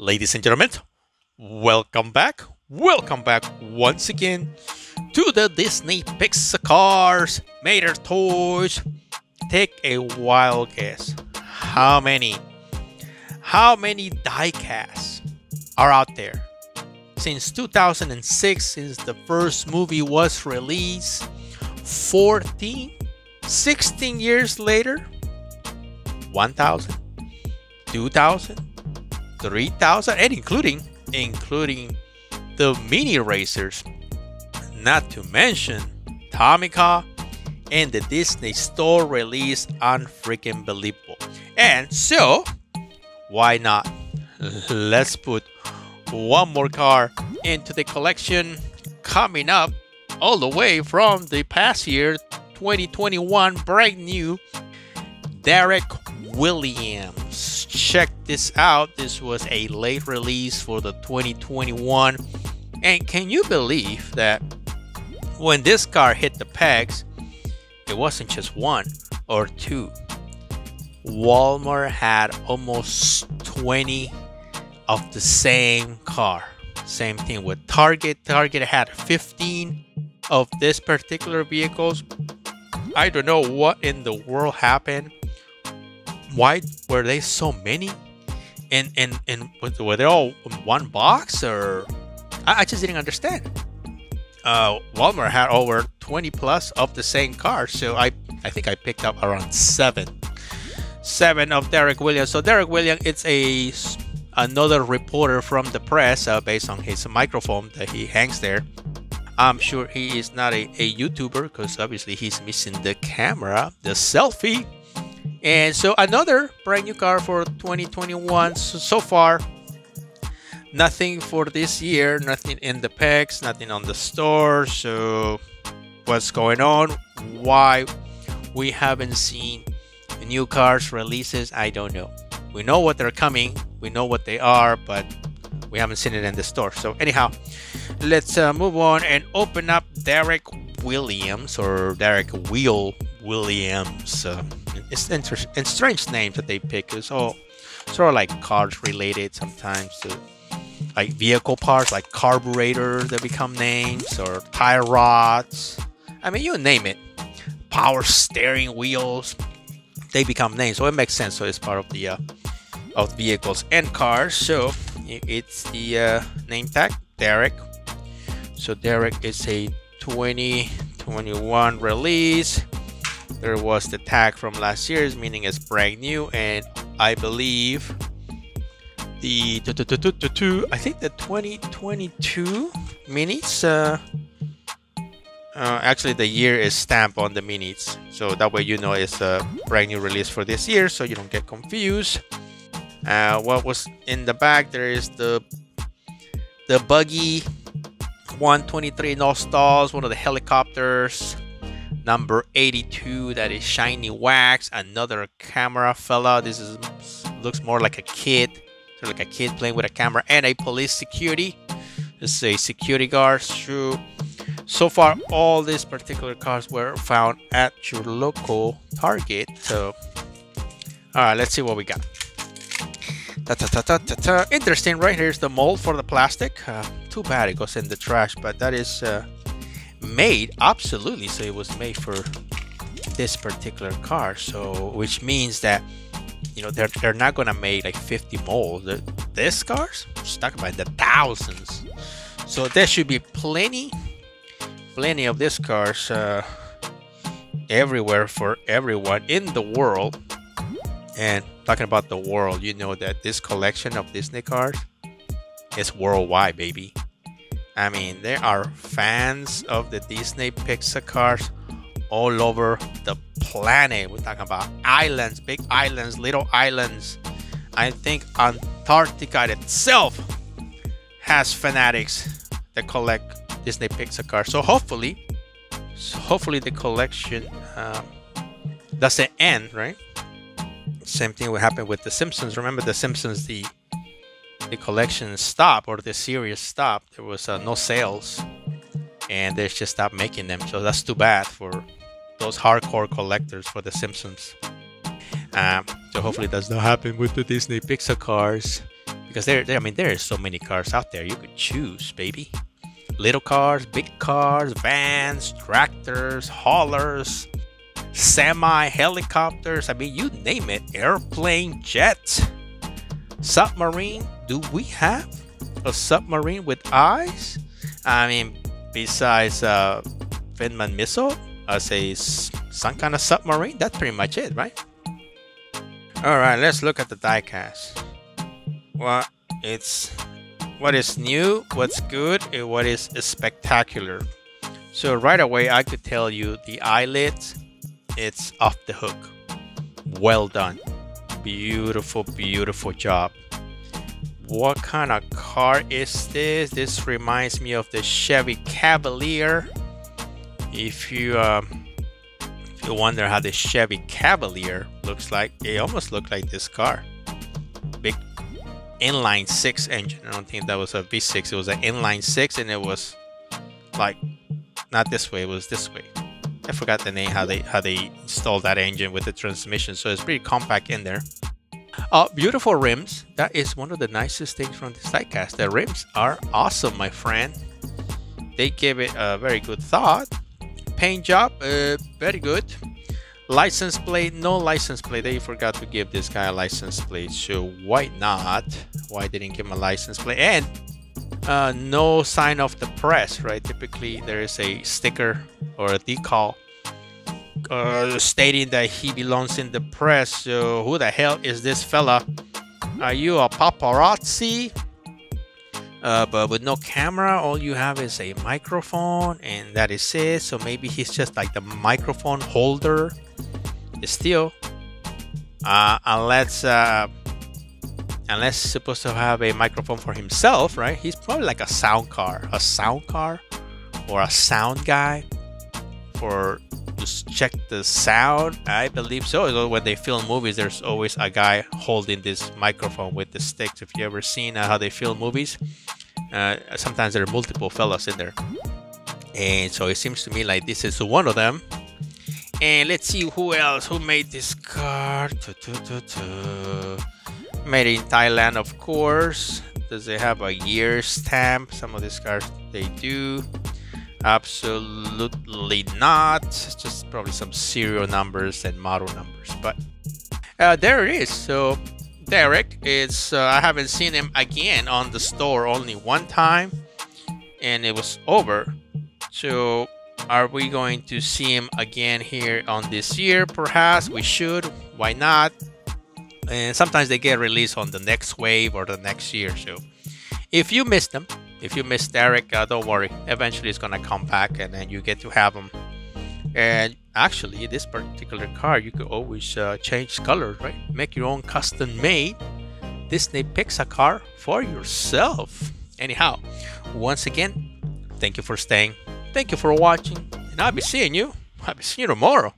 Ladies and gentlemen, welcome back. Welcome back once again to the Disney Pixar cars, Mater toys. Take a wild guess. How many diecasts are out there? Since 2006, since the first movie was released, 16 years later, 1,000, 2,000, 3,000, and including the mini racers, not to mention Tomica and the Disney Store release, unfreaking believable. And so, why not? Let's put one more car into the collection, coming up all the way from the past year, 2021, brand new Derek Wheeliams. Check this out. This was a late release for the 2021. And can you believe that when this car hit the pegs, it wasn't just one or two. Walmart had almost 20 of the same car. Same thing with Target. Target had 15 of this particular vehicles. I don't know what in the world happened. Why were they so many? And were they all in one box, or I just didn't understand. Walmart had over 20 plus of the same car, so I think I picked up around seven of Derek Williams. So Derek Williams, it's another reporter from the press, based on his microphone that he hangs there. I'm sure he is not a YouTuber, because obviously he's missing the camera, the selfie. And so another brand new car for 2021. So far, nothing for this year, nothing in the pegs, nothing on the store. So what's going on? Why we haven't seen new cars releases, I don't know. We know what they're coming, we know what they are, but we haven't seen it in the store. So anyhow, let's move on and open up Derek Williams, or Derek Williams. It's and strange names that they pick. It's all sort of like cars related sometimes, to like vehicle parts, like carburetors that become names, or tire rods. I mean, you name it. Power steering wheels, they become names. So it makes sense. So it's part of the of vehicles and cars. So it's the name tag, Derek. So Derek is a 2021 release. There was the tag from last year's, meaning it's brand new, and I believe the I think the 2022 minis. Actually, the year is stamped on the minis, so that way you know it's a brand new release for this year, so you don't get confused. What was in the back? There is the buggy 123, no stalls, one of the helicopters. Number 82, that is shiny wax. Another camera fella. This looks more like a kid, so like a kid playing with a camera, and a police security. This is a security guard. So far, all these particular cars were found at your local Target. So, all right, let's see what we got. Interesting, right? Here's the mold for the plastic. Too bad it goes in the trash, but that is made, absolutely. So it was made for this particular car. So which means that, you know, they're not gonna make like 50 molds. This cars, stuck by the thousands. So there should be plenty of these cars everywhere for everyone in the world. And talking about the world, you know that this collection of Disney cars is worldwide, baby. I mean, there are fans of the Disney Pixar cars all over the planet. We're talking about islands, big islands, little islands. I think Antarctica itself has fanatics that collect Disney Pixar cars. So hopefully the collection doesn't end, right? Same thing will happen with the Simpsons. Remember the Simpsons, the collection stopped, or the series stopped. There was no sales, and they just stopped making them. So that's too bad for those hardcore collectors for the Simpsons. So hopefully it does not happen with the Disney Pixar cars, because I mean, there are so many cars out there. You could choose, baby. Little cars, big cars, vans, tractors, haulers, semi, helicopters. I mean, you name it. Airplane, jet, submarine. Do we have a submarine with eyes? I mean, besides Finland missile, as some kind of submarine. That's pretty much it, right? All right, let's look at the diecast. Well, what is new, what's good, and what is spectacular. So right away, I could tell you the eyelids, it's off the hook. Well done. Beautiful, beautiful job. What kind of car is this? This reminds me of the Chevy Cavalier. If you wonder how the Chevy Cavalier looks like, it almost looked like this car. Big inline 6 engine. I don't think that was a V6. It was an inline 6, and it was like not this way. It was this way. I forgot the name, how they installed that engine with the transmission. So it's pretty compact in there. Beautiful rims. That is one of the nicest things from this diecast. The rims are awesome, my friend. They gave it a very good thought. Paint job, very good. License plate, no license plate. They forgot to give this guy a license plate. So why not? Why didn't give him a license plate? And no sign of the press, right? Typically there is a sticker or a decal stating that he belongs in the press. So who the hell is this fella? Are you a paparazzi? But with no camera, all you have is a microphone, and that is it. So maybe he's just like the microphone holder. Still, unless he's supposed to have a microphone for himself, right? He's probably like a sound car, or a sound guy for just check the sound. I believe so. When they film movies, there's always a guy holding this microphone with the sticks. If you ever seen how they film movies, sometimes there are multiple fellas in there, and so it seems to me like this is one of them. And let's see who else who made this car. Made in Thailand, of course. Does it have a year stamp? Some of these cars they do. Absolutely not. It's just probably some serial numbers and model numbers. But there it is. So Derek, it's I haven't seen him again on the store, only one time, and it was over. So are we going to see him again here on this year? Perhaps we should. Why not? And sometimes they get released on the next wave or the next year. So if you missed them, if you missed Derek, don't worry. Eventually it's gonna come back, and then you get to have them. And actually, this particular car, you could always change colors, right? Make your own custom-made Disney Pixar car for yourself. Anyhow, once again, thank you for staying. Thank you for watching, and I'll be seeing you tomorrow.